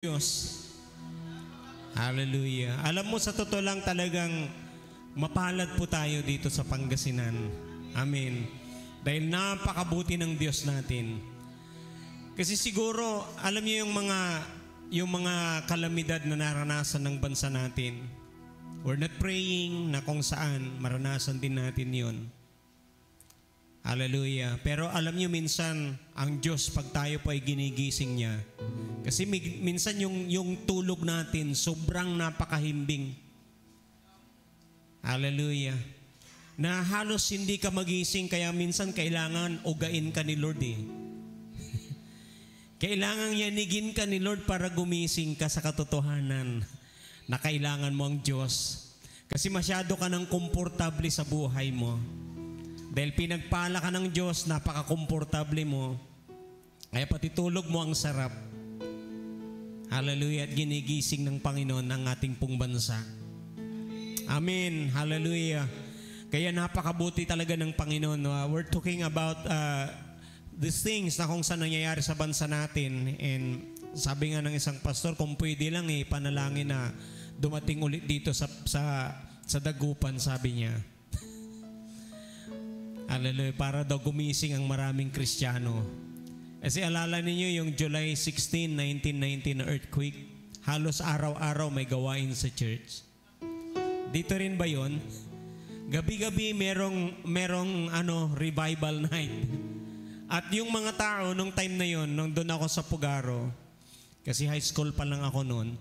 Diyos. Hallelujah. Alam mo, sa totoo lang talagang mapalad po tayo dito sa Pangasinan. Amen. Dahil napakabuti ng Diyos natin. Kasi siguro, alam niyo yung mga kalamidad na naranasan ng bansa natin. We're not praying na kung saan maranasan din natin yun. Hallelujah. Pero alam niyo minsan, ang Diyos pag tayo po ay ginigising niya. Kasi minsan yung tulog natin sobrang napakahimbing. Hallelujah. Na halos hindi ka magising kaya minsan kailangan ugain ka ni Lord eh. Kailangan yanigin ka ni Lord para gumising ka sa katotohanan na kailangan mo ang Diyos. Kasi masyado ka nang komportable sa buhay mo. Dahil pinagpala ka ng Diyos, napaka-komportable mo. Kaya pati tulog mo ang sarap. Hallelujah. At ginigising ng Panginoon ang ating pong bansa. Amen. Hallelujah. Kaya napakabuti talaga ng Panginoon. We're talking about these things na kung saan nangyayari sa bansa natin. And sabi nga ng isang pastor, kung pwede lang panalangin na dumating ulit dito sa dagupan, sabi niya. Hallelujah. Para daw gumising ang maraming Kristiyano. Kasi alala ninyo yung July 16, 1919 na earthquake. Halos araw-araw may gawain sa church. Dito rin ba yun? Gabi-gabi merong revival night. At yung mga tao nung time na yun, nung doon ako sa Pugaro, kasi high school pa lang ako noon.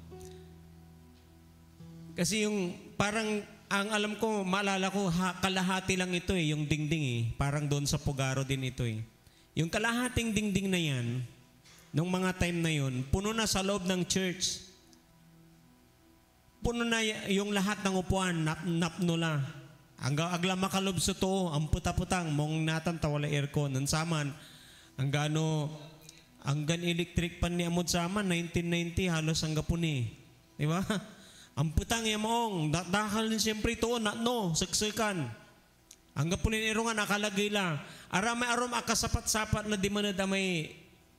Kasi yung parang ang alam ko, maalala ko, kalahati lang ito yung dingding Parang doon sa Pugaro din ito Yung kalahating dingding na yan, nung mga time na yun, puno na sa loob ng church. Puno na yung lahat ng upuan, napnula. Agla makalob sa to, ang puta-putang, mong natanta wala aircon. Nansaman, hanggang electric pan ni amod saman, 1990, halos hangga po ni. Di ba? Ang putang yamong, dahil siyempre ito, saksakan. Hanggang po niniro nga, nakalagay lang. Aram akasapat-sapat na di man na may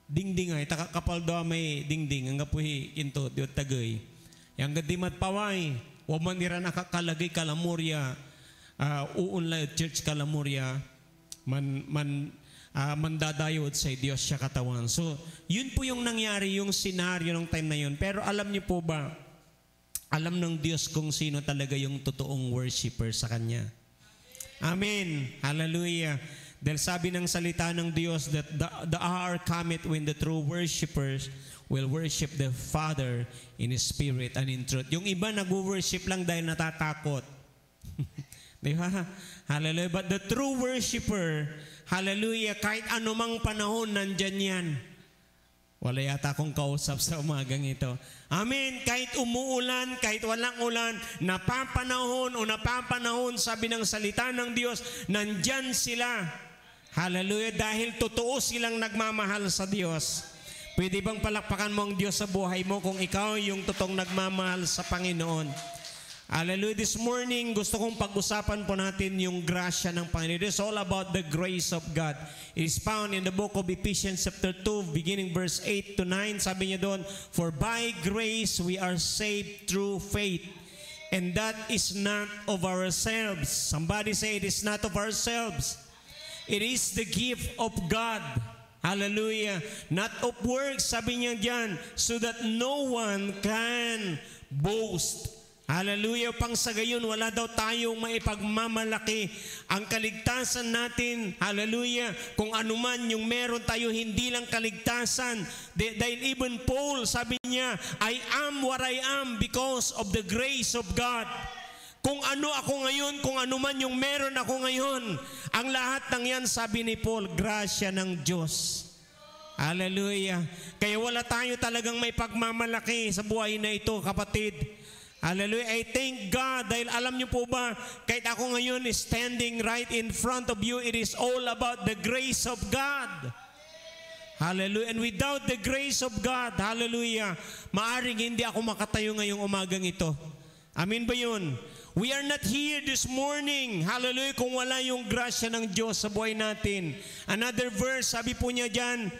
dingding kapal daw may dingding. Hanggang po kinto, diot tagay. Hanggang di matpaway, waman nira nakakalagay kalamurya, uunlay church kalamurya, mandadayod sa Diyos siya katawan. So, yun po yung nangyari, yung senaryo ng time na yun. Pero alam niyo po ba, alam ng Diyos kung sino talaga yung totoong worshiper sa Kanya. Amen. Hallelujah. Dahil sabi ng salita ng Diyos that the hour cometh when the true worshipers will worship the Father in spirit and in truth. Yung iba nag-worship lang dahil natatakot. Di ba? Hallelujah. But the true worshiper, hallelujah, kahit anumang panahon, nandyan yan. Wala yata akong kausap sa umagang ito. Amen. Kahit umuulan, kahit walang ulan, napapanahon, sabi ng salita ng Diyos, nandyan sila. Hallelujah. Dahil totoo silang nagmamahal sa Diyos. Pwede bang palakpakan mo ang Diyos sa buhay mo kung ikaw yung totoong nagmamahal sa Panginoon? Hallelujah. This morning, gusto kong pag-usapan po natin yung grasya ng Panginoon. It's all about the grace of God. It is found in the book of Ephesians chapter 2, beginning verse 8 to 9. Sabi niya doon, for by grace we are saved through faith. And that is not of ourselves. Somebody say, it is not of ourselves. It is the gift of God. Hallelujah. Not of works, sabi niya dyan, so that no one can boast. Hallelujah. Pang sa gayon, wala daw tayong maipagmamalaki. Ang kaligtasan natin, hallelujah, kung anuman yung meron tayo, hindi lang kaligtasan. Dahil even Paul, sabi niya, I am what I am because of the grace of God. Kung ano ako ngayon, kung anuman yung meron ako ngayon, ang lahat ng yan, sabi ni Paul, grasya ng Diyos. Hallelujah. Kaya wala tayo talagang may pagmamalaki sa buhay na ito, kapatid. Hallelujah. I thank God dahil alam niyo po ba, kahit ako ngayon is standing right in front of you, it is all about the grace of God. Hallelujah. And without the grace of God, hallelujah, maaring hindi ako makatayo ngayong umagang ito. Amen ba yun? We are not here this morning, hallelujah, kung wala yung grasya ng Diyos sa buhay natin. Another verse, sabi po niya dyan,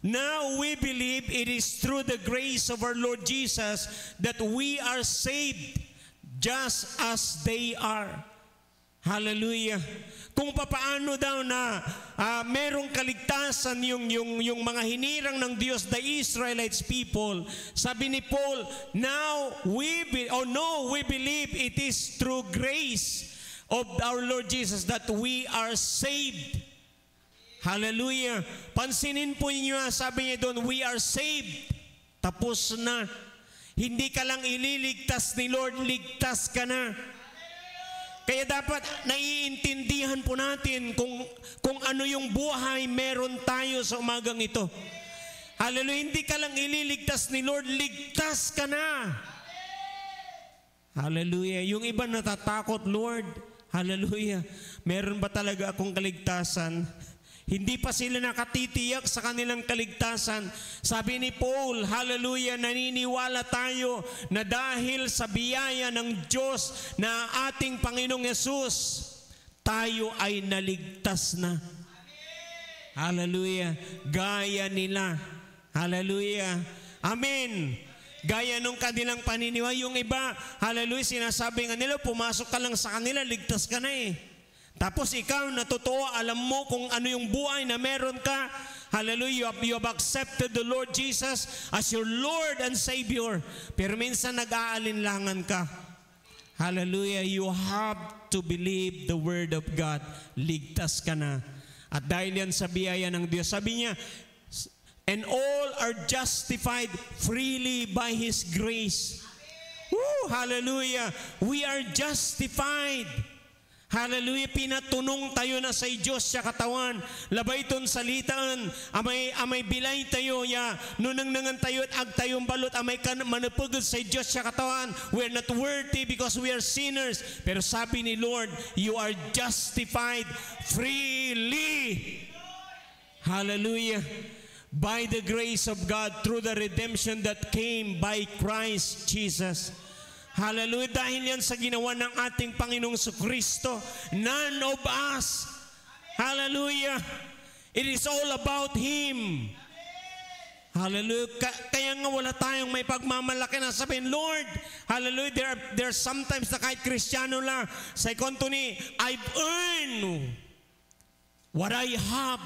Now we believe it is through the grace of our Lord Jesus that we are saved just as they are. Hallelujah. Kung papaano daw na merong kaligtasan yung mga hinirang ng Diyos, the Israelites people, sabi ni Paul, we believe it is through grace of our Lord Jesus that we are saved. Hallelujah. Pansinin po niyo, sabi niya doon, we are saved. Tapos na. Hindi ka lang ililigtas ni Lord, ligtas ka na. Kaya dapat naiintindihan po natin kung ano yung buhay meron tayo sa umagang ito. Hallelujah. Hindi ka lang ililigtas ni Lord, ligtas ka na. Hallelujah. Yung iba natatakot, Lord. Hallelujah. Meron ba talaga akong kaligtasan? Hindi pa sila nakatitiyak sa kanilang kaligtasan. Sabi ni Paul, hallelujah, naniniwala tayo na dahil sa biyaya ng Diyos na ating Panginoong Yesus, tayo ay naligtas na. Hallelujah. Gaya nila. Hallelujah. Amen. Gaya nung kanilang paniniwala. Yung iba, hallelujah, sinasabi nga nila, pumasok ka lang sa kanila, ligtas ka na eh. Tapos ikaw na totoo, alam mo kung ano yung buhay na meron ka. Hallelujah, you have accepted the Lord Jesus as your Lord and Savior. Pero minsan nag-aalinlangan ka. Hallelujah, you have to believe the Word of God. Ligtas ka na. At dahil yan sa biyaya ng Diyos, sabi niya, and all are justified freely by His grace. Woo, hallelujah, we are justified. Hallelujah, pinatunong tayo na sa Diyos siya katawan. Labay ton salitaan, amay bilay tayo, nunang nangan tayo at ag tayong balot, amay manapugod sa Diyos siya katawan. We're not worthy because we are sinners. Pero sabi ni Lord, you are justified freely. Hallelujah. By the grace of God through the redemption that came by Christ Jesus. Hallelujah. Dahil yan sa ginawa ng ating Panginoong Kristo, none of us, hallelujah, it is all about Him. Hallelujah. Kaya nga wala tayong may pagmamalaki na sabihin, Lord, hallelujah, there are sometimes na kahit Kristiyano lang, sa ikonto ni, I've earned what I have.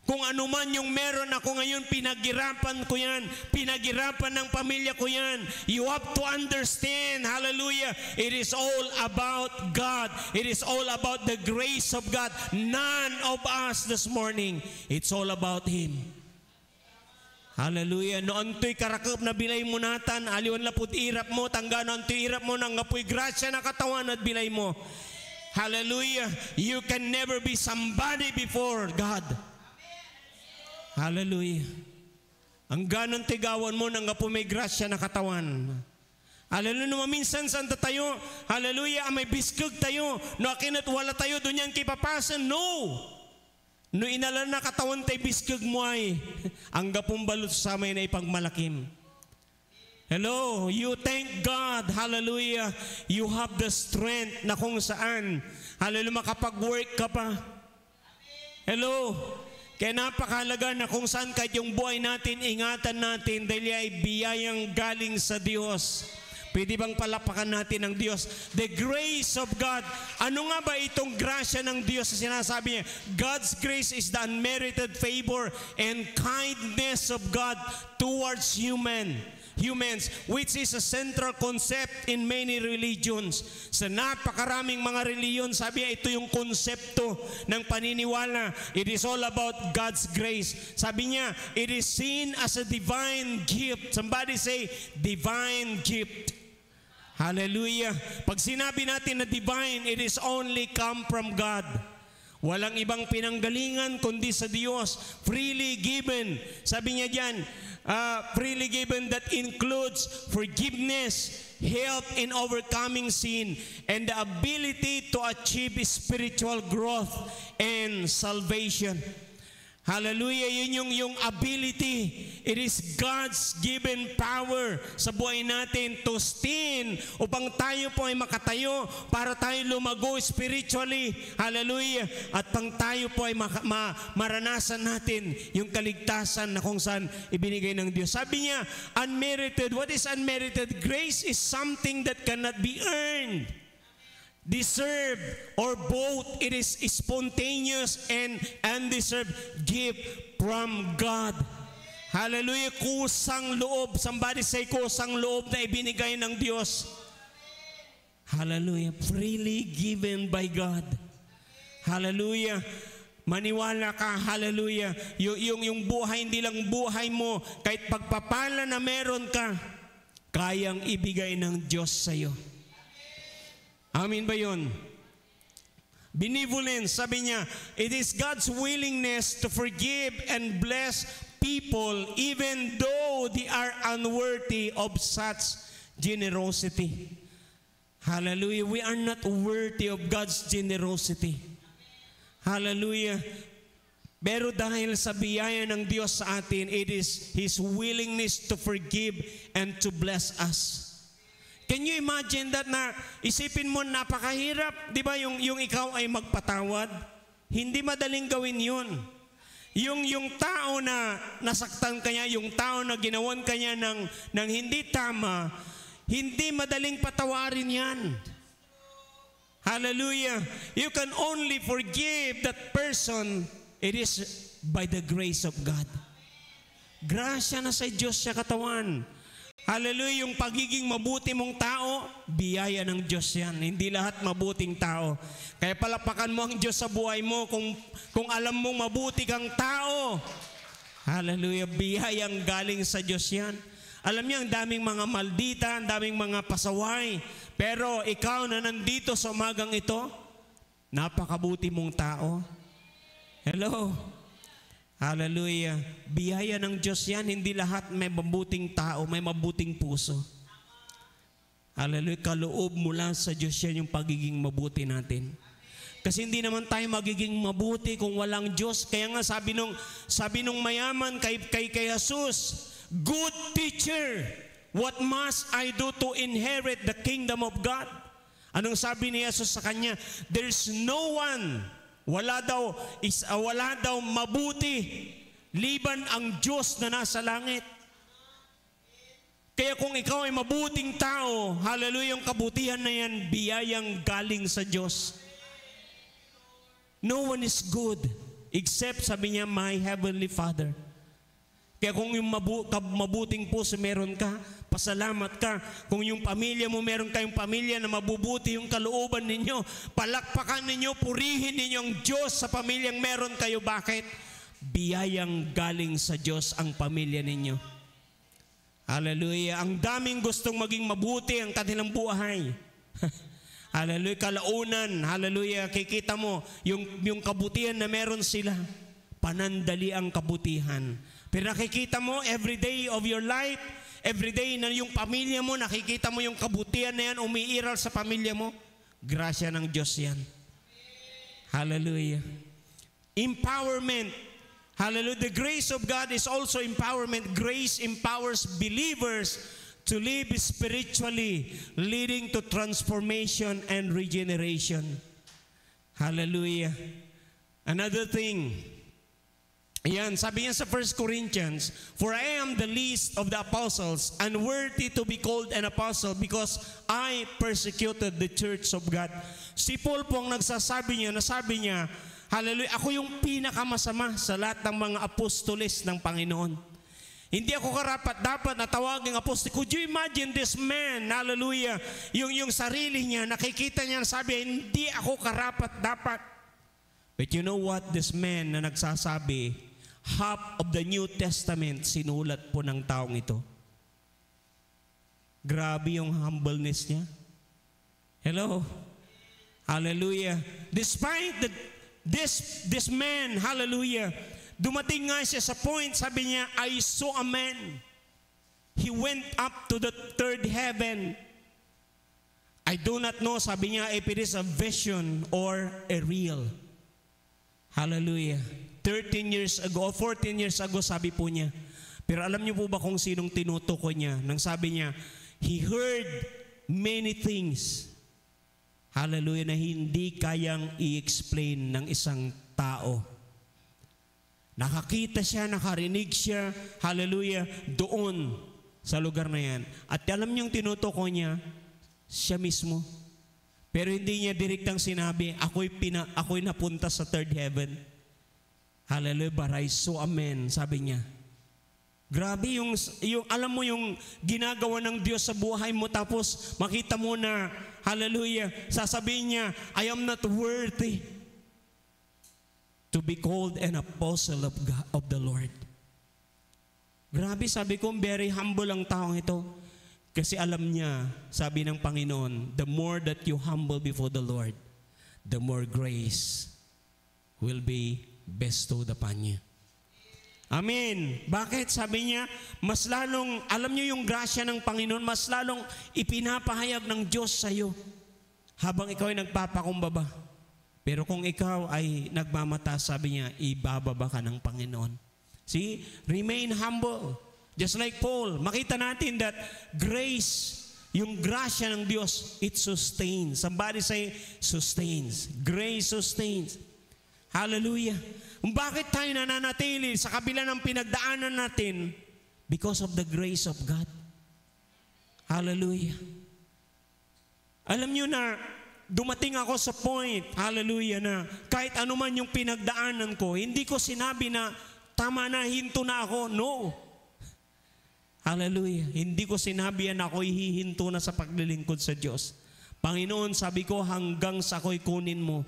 Kung ano man yung meron ako ngayon, pinaghirapan ko yan. Pinaghirapan ng pamilya ko yan. You have to understand, hallelujah, it is all about God. It is all about the grace of God. None of us this morning, it's all about Him. Hallelujah. Noon to'y karakop na bilay mo natan, aliwan lapod irap mo, tangga noon to'y irap mo, nang ngapoy grasya na katawan at bilay mo. Hallelujah. You can never be somebody before God. Hallelujah. Ang ganon tigawan mo nang nga may grasya na katawan. Hallelujah. No, minsan santa tayo, hallelujah, may biskog tayo. No, akinat wala tayo, doon yan kipapasan. No. No, inalan na katawan tayo biskog mo ay. Ang gapong balot sa may na ipagmalakim. Hello, you thank God, hallelujah. You have the strength na kung saan, hallelujah, makapag-work ka pa. Hello. Kaya napakahalaga na kung saan kahit yung buhay natin, ingatan natin dahil ay biyayang galing sa Diyos. Pwede bang palapakan natin ang Diyos? The grace of God. Ano nga ba itong grasya ng Diyos na sinasabi niya? God's grace is the unmerited favor and kindness of God towards humans, which is a central concept in many religions. Sa napakaraming mga reliyon, sabi niya, ito yung konsepto ng paniniwala. It is all about God's grace. Sabi niya, it is seen as a divine gift. Somebody say, divine gift. Hallelujah. Pag sinabi natin na divine, it is only come from God. Walang ibang pinanggalingan kundi sa Diyos. Freely given. Sabi niya dyan, freely given that includes forgiveness, help in overcoming sin, and the ability to achieve spiritual growth and salvation. Hallelujah, yun yung ability. It is God's given power sa buhay natin to stand upang tayo po ay makatayo para tayo lumago spiritually. Hallelujah. At pang tayo po ay maranasan natin yung kaligtasan na kung saan ibinigay ng Diyos. Sabi niya, unmerited. What is unmerited? Grace is something that cannot be earned, deserved, or both. It is spontaneous and undeserved gift from God. Hallelujah. Kusang loob. Somebody say kusang loob na ibinigay ng Diyos. Hallelujah. Freely given by God. Hallelujah. Maniwala ka, hallelujah. Yung buhay, hindi lang buhay mo, kahit pagpapala na meron ka, kayang ibigay ng Diyos sa iyo. Amin ba yun? Benevolence, sabi niya, it is God's willingness to forgive and bless people even though they are unworthy of such generosity. Hallelujah. We are not worthy of God's generosity. Hallelujah. Pero dahil sa biyaya ng Diyos sa atin, it is His willingness to forgive and to bless us. Can you imagine that na isipin mo napakahirap, di ba, yung ikaw ay magpatawad? Hindi madaling gawin yun. Yung tao na nasaktan kanya, yung tao na ginawan kanya ng hindi tama, hindi madaling patawarin yan. Hallelujah. You can only forgive that person, it is by the grace of God. Grasya na sa Diyos siya katawan. Hallelujah, yung pagiging mabuti mong tao, biyaya ng Diyos yan. Hindi lahat mabuting tao. Kaya palapakan mo ang Diyos sa buhay mo kung alam mong mabuti kang tao. Hallelujah, biyayang galing sa Diyos yan. Alam niyo, ang daming mga maldita, ang daming mga pasaway. Pero ikaw na nandito sa umagang ito, napakabuti mong tao. Hello. Hallelujah. Biyaya ng Diyos yan. Hindi lahat may mabuting tao, may mabuting puso. Hallelujah. Kaloob mula sa Diyos yan yung pagiging mabuti natin. Kasi hindi naman tayo magiging mabuti kung walang Diyos. Kaya nga sabi nung mayaman kay Jesus, good teacher, what must I do to inherit the kingdom of God? Anong sabi ni Jesus sa kanya? There's no one, wala daw mabuti liban ang Diyos na nasa langit. Kaya kung ikaw ay mabuting tao, hallelujah, yung kabutihan na yan, biyayang galing sa Diyos. No one is good except, sabi niya, my heavenly Father. Kaya kung yung mabuting puso meron ka, pasalamat ka. Kung yung pamilya mo, meron kayong pamilya na mabubuti yung kalooban ninyo, palakpakan ninyo, purihin ninyo ang Diyos sa pamilyang meron kayo. Bakit? Biyayang galing sa Diyos ang pamilya ninyo. Hallelujah. Ang daming gustong maging mabuti ang kanilang buhay. Hallelujah. Kalaunan, hallelujah. Kikita mo, yung kabutihan na meron sila, panandali ang kabutihan. Pero nakikita mo, every day of your life, every day na yung pamilya mo, nakikita mo yung kabutihan na yan, umiiral sa pamilya mo, grasya ng Diyos yan. Hallelujah. Empowerment. Hallelujah. The grace of God is also empowerment. Grace empowers believers to live spiritually, leading to transformation and regeneration. Hallelujah. Another thing, ayan, sabi niya sa 1 Corinthians, for I am the least of the apostles, unworthy to be called an apostle because I persecuted the church of God. Si Paul po ang nagsasabi niya, nasabi niya, hallelujah, ako yung pinakamasama sa lahat ng mga apostoles ng Panginoon. Hindi ako karapat-dapat na tawaging apostol. Could you imagine this man, hallelujah, yung sarili niya, nakikita niya, sabi, hindi ako karapat-dapat. But you know what, this man na nagsasabi, half of the New Testament sinulat po ng taong ito. Grabe yung humbleness niya. Hello? Hallelujah. Despite this man, hallelujah, dumating nga siya sa point, sabi niya, I saw a man. He went up to the third heaven. I do not know, sabi niya, if it is a vision or a real. Hallelujah. 13 years ago, 14 years ago, sabi po niya. Pero alam niyo po ba kung sinong tinutukoy niya? Nang sabi niya, he heard many things. Hallelujah, na hindi kayang i-explain ng isang tao. Nakakita siya, nakarinig siya, hallelujah, doon sa lugar na yan. At alam niyong tinutukoy niya, siya mismo. Pero hindi niya direktang sinabi, ako'y napunta sa third heaven. Hallelujah, but I saw a man, sabi niya. Grabe yung alam mo yung ginagawa ng Diyos sa buhay mo, tapos makita mo na, hallelujah, sasabihin niya, I am not worthy to be called an apostle of God, of the Lord. Grabe, sabi ko, very humble ang taong ito. Kasi alam niya, sabi ng Panginoon, the more that you humble before the Lord, the more grace will be bestowed upon you. Amen. Bakit? Sabi niya, mas lalong, alam niyo yung grasya ng Panginoon, mas lalong ipinapahayag ng Diyos sa iyo habang ikaw ay nagpapakumbaba. Pero kung ikaw ay nagmamataas, sabi niya, ibababa ka ng Panginoon. See? Remain humble. Just like Paul, makita natin that grace, yung grasya ng Diyos, it sustains. Somebody say, sustains. Grace sustains. Hallelujah. Bakit tayo nananatili sa kabila ng pinagdaanan natin? Because of the grace of God. Hallelujah. Alam nyo na, dumating ako sa point, hallelujah, na kahit anuman yung pinagdaanan ko, hindi ko sinabi na tama na, hinto na ako. No. Hallelujah. Hindi ko sinabi na ako'y hihinto na sa paglilingkod sa Diyos. Panginoon, sabi ko, hanggang sa ako'y kunin mo,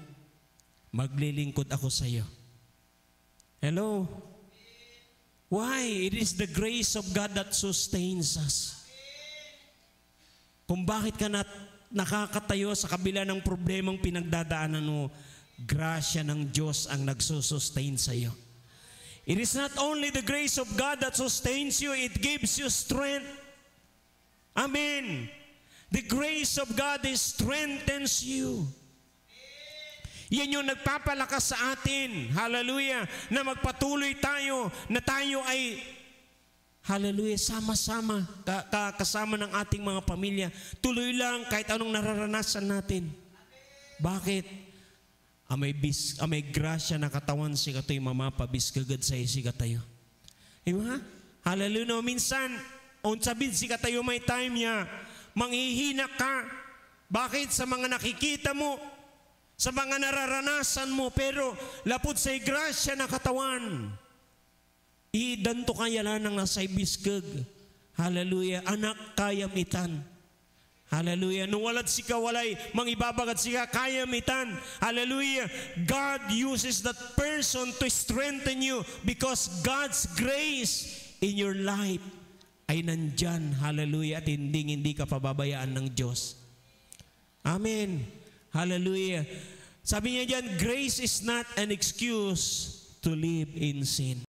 maglilingkod ako sa iyo. Hello? Why? It is the grace of God that sustains us. Kung bakit ka nakakatayo sa kabila ng problemang pinagdadaanan mo, grasya ng Diyos ang nagsusustain sa iyo. It is not only the grace of God that sustains you, it gives you strength. Amen. The grace of God strengthens you. Yan yung nagpapalakas sa atin, hallelujah, na magpatuloy tayo, na tayo ay, hallelujah, sama-sama, kasama ng ating mga pamilya. Tuloy lang kahit anong nararanasan natin. Bakit? Amay grasya na katawan si kato'y mamapabis kagad sa isi katayo. Diba? Hallelujah. No, minsan, sabid si katayo may time niya, manghihina ka. Bakit? Sa mga nakikita mo, sa mga nararanasan mo, pero lapod sa grasya na katawan, idanto kaya lang ng nasa ibiskag. Hallelujah. Anak kayamitan. Hallelujah. Nung walad si kawalay, mangibabagat siya, kayamitan. Hallelujah. God uses that person to strengthen you because God's grace in your life ay nandyan. Hallelujah. At hindi ka pababayaan ng Diyos. Amen. Hallelujah. Sabi niya dyan, grace is not an excuse to live in sin.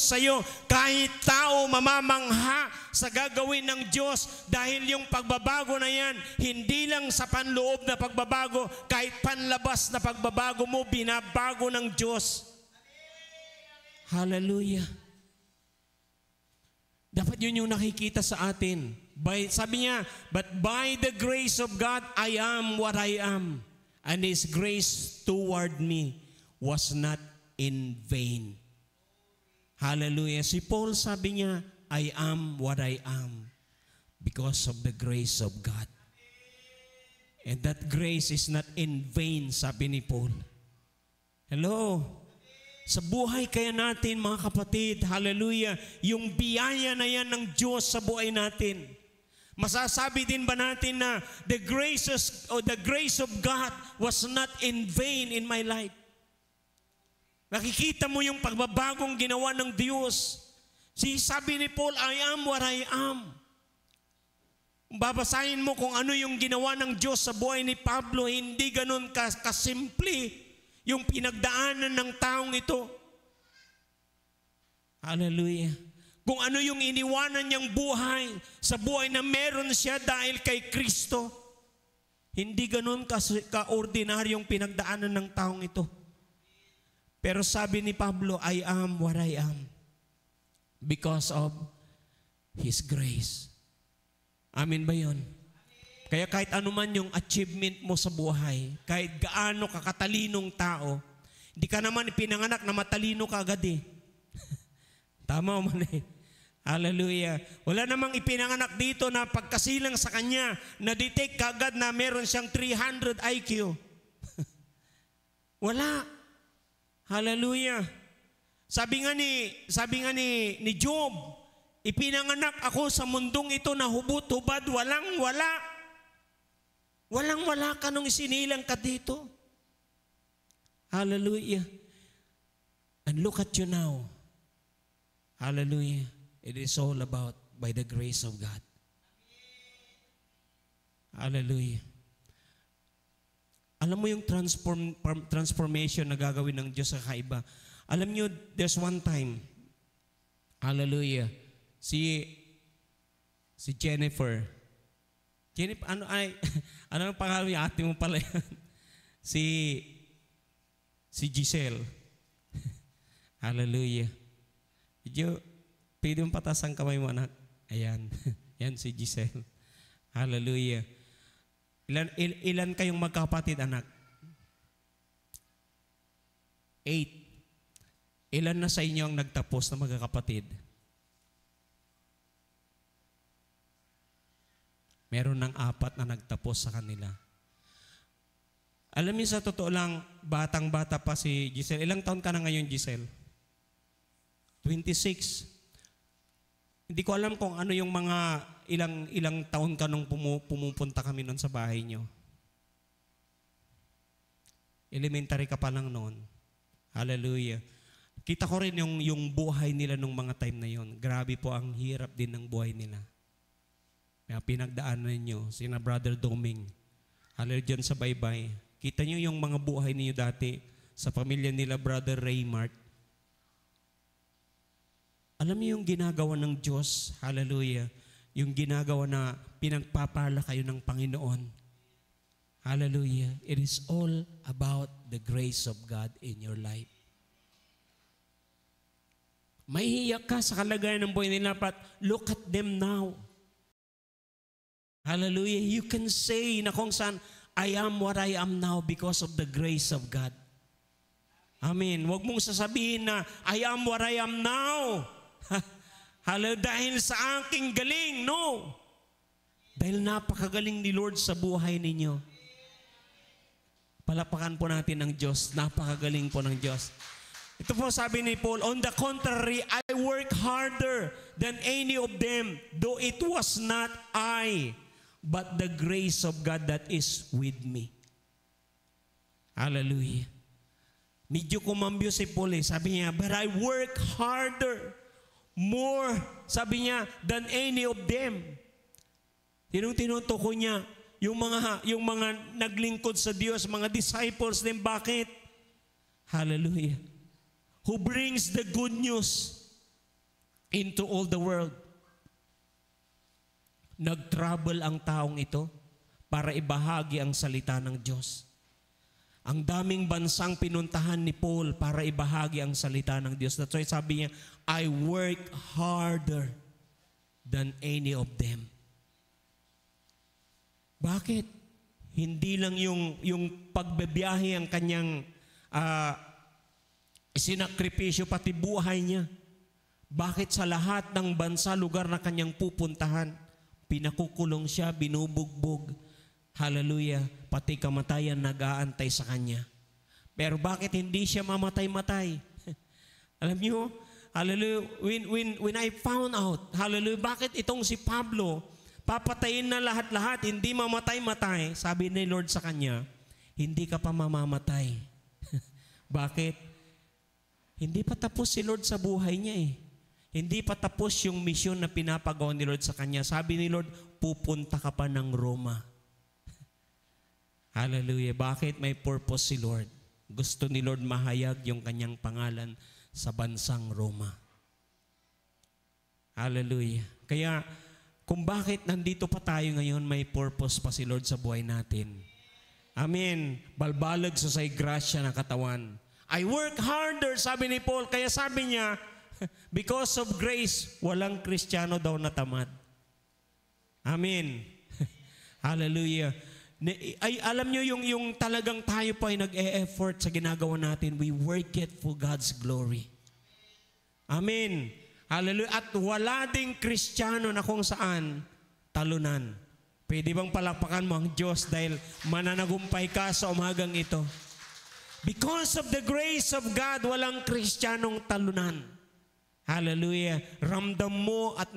sa'yo. Kahit tao mamamangha sa gagawin ng Diyos dahil yung pagbabago na yan, hindi lang sa panloob na pagbabago, kahit panlabas na pagbabago mo, binabago ng Diyos. Hallelujah. Dapat yun yung nakikita sa atin. Sabi niya, but by the grace of God, I am what I am. And His grace toward me was not in vain. Hallelujah. Si Paul sabi niya, I am what I am because of the grace of God. And that grace is not in vain, sabi ni Paul. Hello? Sa buhay kaya natin, mga kapatid, hallelujah, yung biyaya na yan ng Diyos sa buhay natin. Masasabi din ba natin na the grace of God was not in vain in my life? Nakikita mo yung pagbabagong ginawa ng Diyos. Sabi ni Paul, I am what I am. Babasahin mo kung ano yung ginawa ng Diyos sa buhay ni Pablo, hindi ganun kasimple yung pinagdaanan ng taong ito. Hallelujah. Kung ano yung iniwanan niyang buhay sa buhay na meron siya dahil kay Kristo. Hindi ganun ka-ordinaryong pinagdaanan ng taong ito. Pero sabi ni Pablo, I am what I am because of His grace. Amin ba yun? Kaya kahit anuman yung achievement mo sa buhay, kahit gaano kakatalinong tao, hindi ka naman ipinanganak na matalino ka agad eh. Tama o mali? Hallelujah. Wala namang ipinanganak dito na pagkasilang sa kanya, na-detect kagad na meron siyang 300 IQ. Wala. Hallelujah. Sabi nga ni Job, ipinanganak ako sa mundong ito na hubot-hubad, walang-wala. Walang-wala ka nung isinilang ka dito. Hallelujah. And look at you now. Hallelujah. It is all about by the grace of God. Hallelujah. Alam mo yung transformation na gagawin ng Diyos sa kaiba. Alam nyo, there's one time, hallelujah, si Jennifer, ano ang pangalan yung ate mo pala yan? si Giselle. Hallelujah. Pwede mong patas ang kamay mo, anak. Ayan. Yan si Giselle. Hallelujah. Ilan kayong magkapatid, anak? 8. Ilan na sa inyo ang nagtapos na magkakapatid? Meron ng 4 na nagtapos sa kanila. Alam niyo, sa totoo lang, batang-bata pa si Giselle. Ilang taon ka na ngayon, Giselle? 26. Hindi ko alam kung ano yung mga ilang taon ka nung pumupunta kami noon sa bahay nyo. Elementary ka pa lang noon. Hallelujah. Kita ko rin yung buhay nila nung mga time na yon. Grabe po ang hirap din ng buhay nila. Kaya pinagdaanan ninyo, sina Brother Doming. Hallelujah, dyan sa baybay. Kita nyo yung mga buhay niyo dati sa pamilya nila, Brother Raymart. Alam niyo yung ginagawa ng Diyos, hallelujah, yung ginagawa na pinagpapala kayo ng Panginoon. Hallelujah. It is all about the grace of God in your life. Mahihiyak ka sa kalagayan ng buhay nila, but look at them now. Hallelujah. You can say na kung saan, I am what I am now because of the grace of God. Amen. Huwag mong sasabihin na, I am what I am now. Hallelujah, dahil sa aking galing, no. Dahil napakagaling ni Lord sa buhay ninyo. Palapakan po natin ng Diyos. Napakagaling po ng Diyos. Ito po sabi ni Paul, on the contrary, I work harder than any of them, though it was not I, but the grace of God that is with me. Hallelujah. Medyo kumambyo si Paul eh. Sabi niya, but I work harder, more, sabi niya, than any of them. Tinutuko niya, yung mga naglingkod sa Diyos, mga disciples din, bakit? Hallelujah. Who brings the good news. into all the world. Nag-travel ang taong ito para ibahagi ang salita ng Diyos. Ang daming bansang pinuntahan ni Paul para ibahagi ang salita ng Diyos. That's why sabi niya, I work harder than any of them. Bakit? Hindi lang yung pagbebiyahe ang kanyang sinakripisyo, pati buhay niya. Bakit sa lahat ng bansa, lugar na kanyang pupuntahan, pinakukulong siya, binubugbog. Hallelujah. Pati kamatayan nag-aantay sa kanya. Pero bakit hindi siya mamatay-matay? Alam niyo, hallelujah, when I found out, hallelujah, bakit itong si Pablo, papatayin na lahat-lahat, hindi mamatay-matay, sabi ni Lord sa kanya, hindi ka pa mamamatay. Bakit? Hindi pa tapos si Lord sa buhay niya eh. Hindi pa tapos yung misyon na pinapagawa ni Lord sa kanya. Sabi ni Lord, pupunta ka pa ng Roma. Hallelujah. Bakit? May purpose si Lord. Gusto ni Lord mahayag yung kanyang pangalan sa bansang Roma. Hallelujah. Kaya, kung bakit nandito pa tayo ngayon, may purpose pa si Lord sa buhay natin. Amen. Balbalag sa say grasya ng katawan. I work harder, sabi ni Paul. Kaya sabi niya, because of grace, walang Kristiyano daw natamad. Amen. Hallelujah. Ay, alam nyo yung talagang tayo pa ay nag-e-effort sa ginagawa natin. We work it for God's glory. Amen. Hallelujah. At wala ding Kristiyano na kung saan talunan. Pwede bang palakpakan mo ang Diyos dahil mananagumpay ka sa umagang ito? Because of the grace of God, walang Kristiyanong talunan. Hallelujah. Ramdam mo at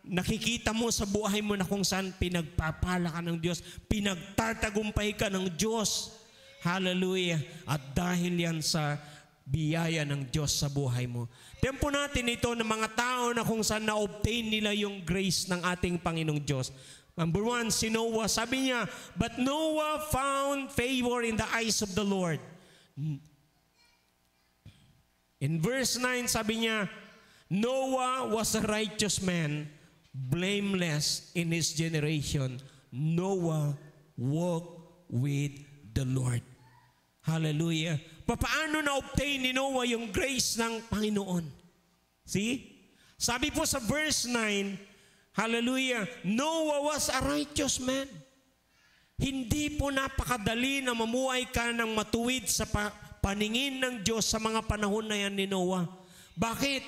nakikita mo sa buhay mo na kung saan pinagpapala ka ng Diyos, pinagtatagumpay ka ng Diyos. Hallelujah. At dahil yan sa biyaya ng Diyos sa buhay mo. Tempo natin ito ng mga tao na kung saan na-obtain nila yung grace ng ating Panginoong Diyos. Number one, si Noah. Sabi niya, but Noah found favor in the eyes of the Lord. In verse 9, sabi niya, Noah was a righteous man, blameless in his generation. Noah walked with the Lord. Hallelujah. Paano na-obtain ni Noah yung grace ng Panginoon? See? Sabi po sa verse 9, hallelujah, Noah was a righteous man. Hindi po napakadali na mamuhay ka ng matuwid sa paningin ng Diyos sa mga panahon na yan ni Noah. Bakit?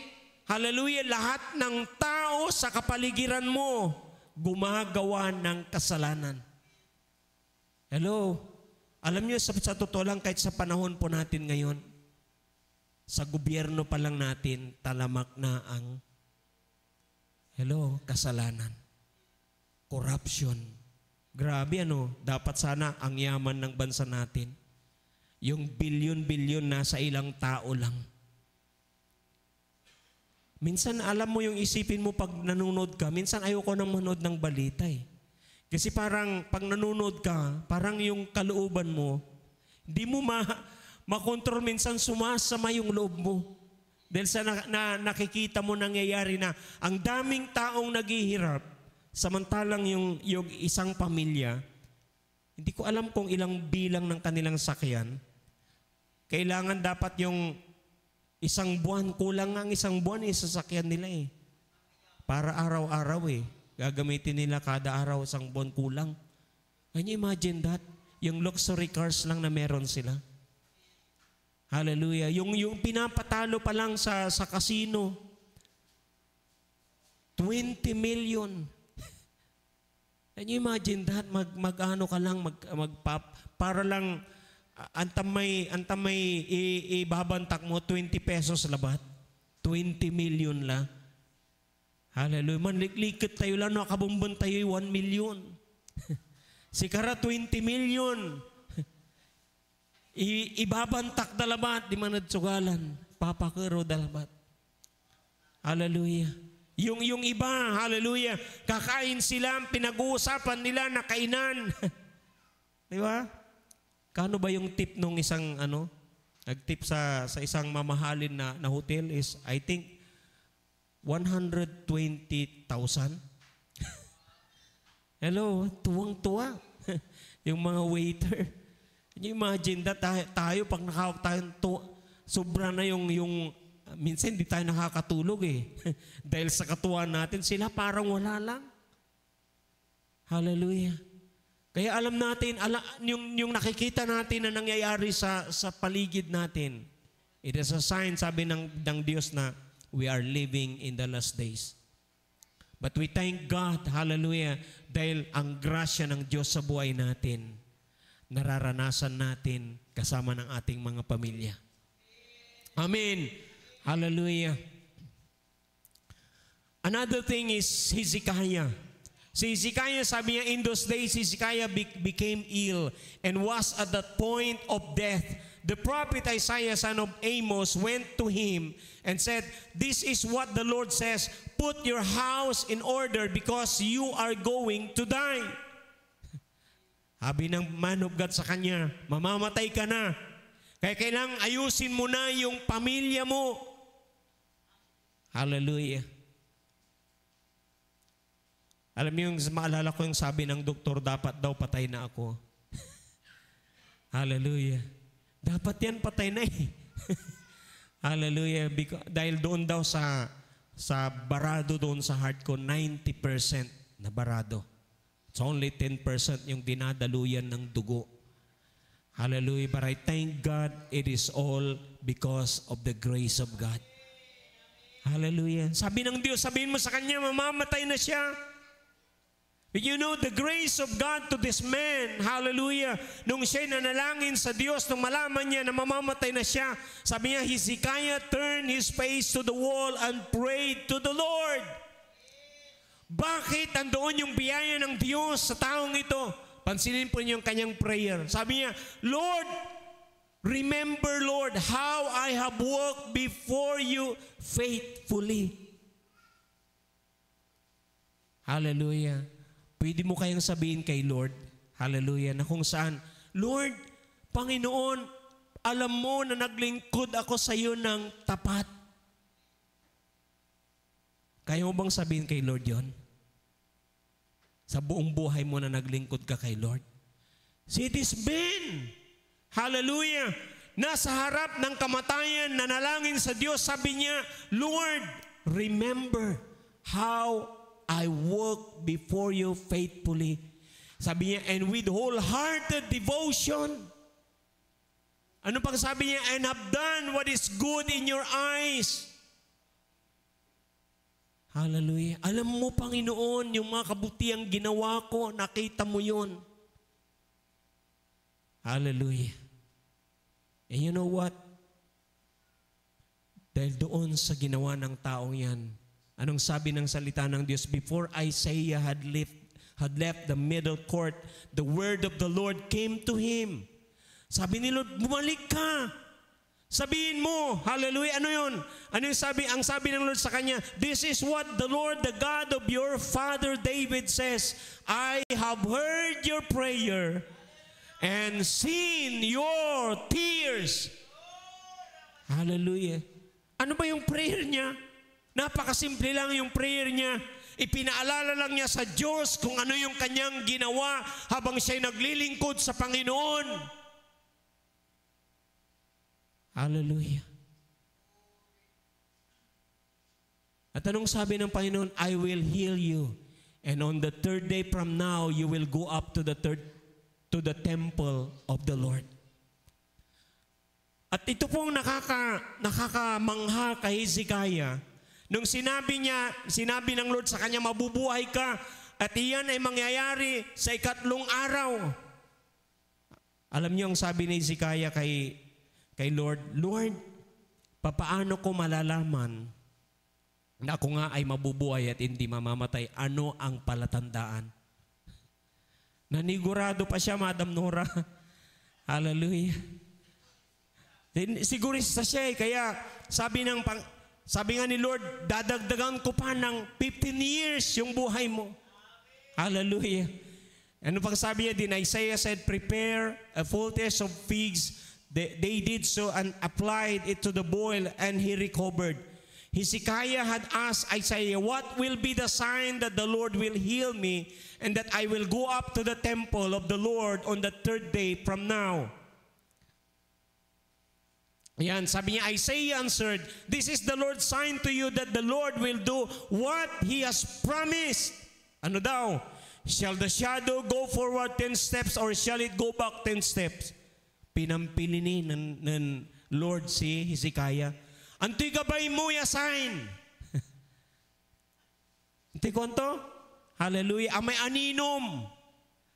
Hallelujah, lahat ng tao sa kapaligiran mo gumagawa ng kasalanan. Hello? Alam niyo, sa totoo lang, kahit sa panahon po natin ngayon, sa gobyerno pa lang natin, talamak na ang kasalanan. Corruption. Grabe dapat sana ang yaman ng bansa natin. Yung bilyon-bilyon nasa ilang tao lang. Minsan alam mo yung isipin mo pag nanonood ka, minsan ayoko nang manood ng balita eh. Kasi parang pag nanonood ka, parang yung kalooban mo, hindi mo makontrol, minsan sumasama yung loob mo. Dahil sa nakikita mo nangyayari na ang daming taong naghihirap, samantalang yung isang pamilya, hindi ko alam kung ilang bilang ng kanilang sakyan, kailangan dapat yung isang buwan, kulang ang isang buwan sasakyan nila eh. Para araw-araw eh. Gagamitin nila kada araw, isang buwan kulang. Can you imagine that? Yung luxury cars lang na meron sila. Hallelujah. Yung pinapatalo pa lang sa casino, 20 million. Can you imagine that? Mag-ano ka lang, para lang, antamay ibabantak mo, 20 pesos labat. 20 million la. Hallelujah. Manliklikit tayo lang, nakabumban tayo 1 million. Sikara 20 million. Ibabantak dalabat, di man nagsugalan. Papakero dalabat. Hallelujah. Yung iba, hallelujah, kakain sila, pinag-uusapan nila na kainan. Di ba? Kano ba yung tip nung isang nag-tip sa isang mamahalin na hotel is, I think, 120,000. Hello, tuwang-tuwa. Yung mga waiter. Can you imagine that tayo pag nakahawak tayo, sobra na yung minsan hindi tayo nakakatulog eh. Dahil sa katuwaan natin, sila parang wala lang. Hallelujah. Kaya alam natin, yung nakikita natin na nangyayari sa paligid natin, it is a sign, sabi ng Diyos, na we are living in the last days. But we thank God, hallelujah, dahil ang grasya ng Diyos sa buhay natin, nararanasan natin kasama ng ating mga pamilya. Amen. Hallelujah. Another thing is Hezekiah. Si Hezekiah, sabi niya, in those days, Hezekiah became ill and was at the point of death. The prophet Isaiah, son of Amos, went to him and said, "This is what the Lord says, put your house in order because you are going to die." Sabi ng man of God sa kanya, mamamatay ka na. Kaya kailangang ayusin mo na yung pamilya mo. Hallelujah. Alam niyo, maalala ko yung sabi ng doktor, dapat daw patay na ako. Hallelujah. Dapat yan patay na eh. Hallelujah. Dahil doon daw sa barado doon sa heart ko, 90% na barado. It's only 10% yung dinadaluyan ng dugo. Hallelujah. But I thank God it is all because of the grace of God. Hallelujah. Sabi ng Diyos, sabihin mo sa kanya, mamamatay na siya. But you know, the grace of God to this man, hallelujah, nung siya'y nanalangin sa Diyos, nung malaman niya na mamamatay na siya, sabi niya, Hezekiah turned his face to the wall and prayed to the Lord. Bakit andoon yung biyaya ng Diyos sa taong ito? Pansinin po niyo yung kanyang prayer. Sabi niya, Lord, remember, Lord, how I have walked before you faithfully. Hallelujah. Pwede mo kayang sabihin kay Lord, hallelujah, na kung saan, Lord, Panginoon, alam mo na naglingkod ako sa iyo ng tapat. Kaya mo bang sabihin kay Lord yon? Sa buong buhay mo na naglingkod ka kay Lord? See, this man, hallelujah, nasa harap ng kamatayan, nanalangin sa Diyos, sabi niya, Lord, remember how I walk before you faithfully. Sabi niya, and with wholehearted devotion. Ano pang sabi niya? And have done what is good in your eyes. Hallelujah. Alam mo, Panginoon, yung mga kabutiang ginawa ko, nakita mo yun. Hallelujah. And you know what? Dahil doon sa ginawa ng taong yan, anong sabi ng salita ng Diyos? Before Isaiah had left the middle court, the word of the Lord came to him. Sabi ni Lord, bumalik ka. Sabihin mo, hallelujah, ano yun? Ano yung sabi? Ang sabi ng Lord sa kanya, this is what the Lord, the God of your father David says, I have heard your prayer and seen your tears. Hallelujah. Ano ba yung prayer niya? Napakasimple lang yung prayer niya. Ipinaalala lang niya sa Diyos kung ano yung kanyang ginawa habang siya'y naglilingkod sa Panginoon. Hallelujah. At anong sabi ng Panginoon? I will heal you. And on the third day from now, you will go up to the temple of the Lord. At ito pong nakakamangha kay Hezekiah. Nung sinabi ng Lord sa kanya, mabubuhay ka at iyan ay mangyayari sa 3 araw. Alam niyo ang sabi ni Hezekiah kay Lord, Lord, papaano ko malalaman na ako nga ay mabubuhay at hindi mamamatay? Ano ang palatandaan? Nanigurado pa siya, Madam Nora. Hallelujah. Sigurista siya kaya sabi nga ni Lord, dadagdagan ko pa ng 15 years yung buhay mo. Hallelujah. Ano pang sabi niya din? Isaiah said, prepare a full test of figs. They did so and applied it to the boil and he recovered. Hezekiah had asked Isaiah, what will be the sign that the Lord will heal me and that I will go up to the temple of the Lord on the third day from now? Yan, sabi niya, Isaiah answered, this is the Lord's sign to you that the Lord will do what He has promised. Ano daw? Shall the shadow go forward 10 steps or shall it go back 10 steps? Pinampili ni ng Lord si Hezekiah. Anto'y gabay mo ya sign. Anto'y konto? Hallelujah. Amay aninom.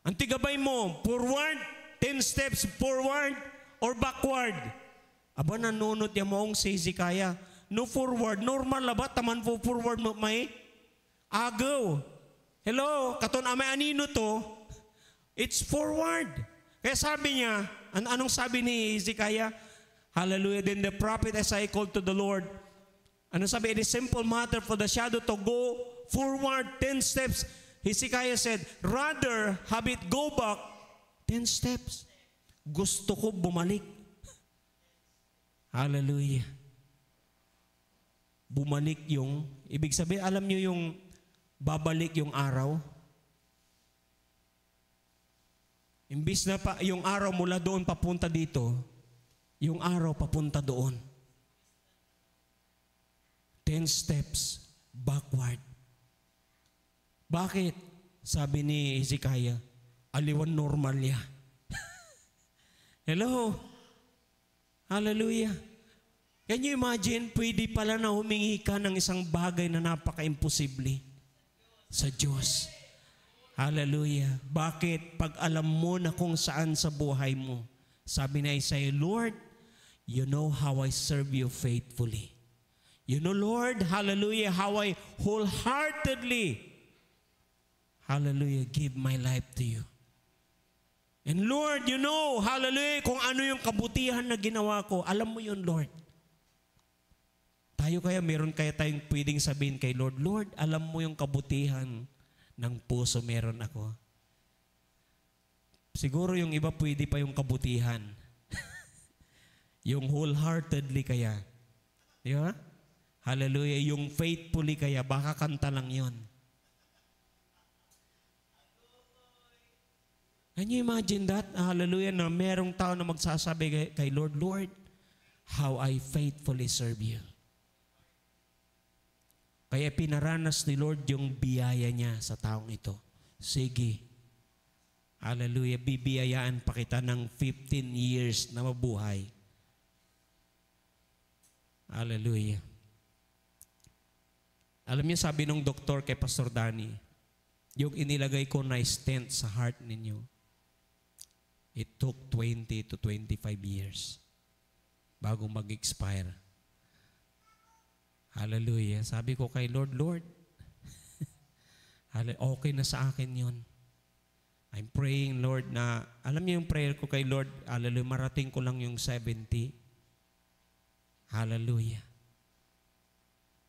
Anto'y gabay mo. Forward, 10 steps forward or backward. Aba nanunot ya moong si Hezekiah. No forward. Normal ba? Taman po forward mo may agaw. Hello? Katon amay anino to. It's forward. Kaya sabi niya, anong sabi ni Hezekiah? Hallelujah. Then the prophet Isaiah called to the Lord. Ano sabi? It is simple matter for the shadow to go forward 10 steps. Hezekiah said, rather have it go back 10 steps. Gusto ko bumalik. Hallelujah. Bumalik yung, ibig sabihin, alam nyo yung babalik yung araw? Imbis na pa, yung araw mula doon papunta dito, yung araw papunta doon. 10 steps backward. Bakit? Sabi ni Hezekiah, aliwan normal niya. Hello? Hallelujah. Can you imagine, pwede pala na humingi ka ng isang bagay na napaka-imposible sa Diyos. Hallelujah. Bakit? Pag alam mo na kung saan sa buhay mo, sabi na Isaiah, Lord, you know how I serve you faithfully. You know, Lord, hallelujah, how I wholeheartedly, hallelujah, give my life to you. And Lord, you know, hallelujah, kung ano yung kabutihan na ginawa ko. Alam mo yun, Lord. Tayo kaya, meron kaya tayong pwedeng sabihin kay Lord, Lord, alam mo yung kabutihan ng puso meron ako. Siguro yung iba pwede pa yung kabutihan. Yung wholeheartedly kaya. Di ba? Hallelujah. Yung faithfully kaya, baka kanta lang yun. Can you imagine that? Hallelujah, na merong tao na magsasabi kay Lord, Lord, how I faithfully serve you. Kaya pinaranas ni Lord yung biyaya niya sa taong ito. Sige. Hallelujah. Bibiyayaan pa kita ng 15 years na mabuhay. Hallelujah. Alam niyo, sabi nung doktor kay Pastor Danny, yung inilagay ko na stent sa heart ninyo, it took 20 to 25 years bago mag-expire. Hallelujah. Sabi ko kay Lord, Lord, okay na sa akin yun. I'm praying, Lord, na, alam niyo yung prayer ko kay Lord, hallelujah, marating ko lang yung 70. Hallelujah.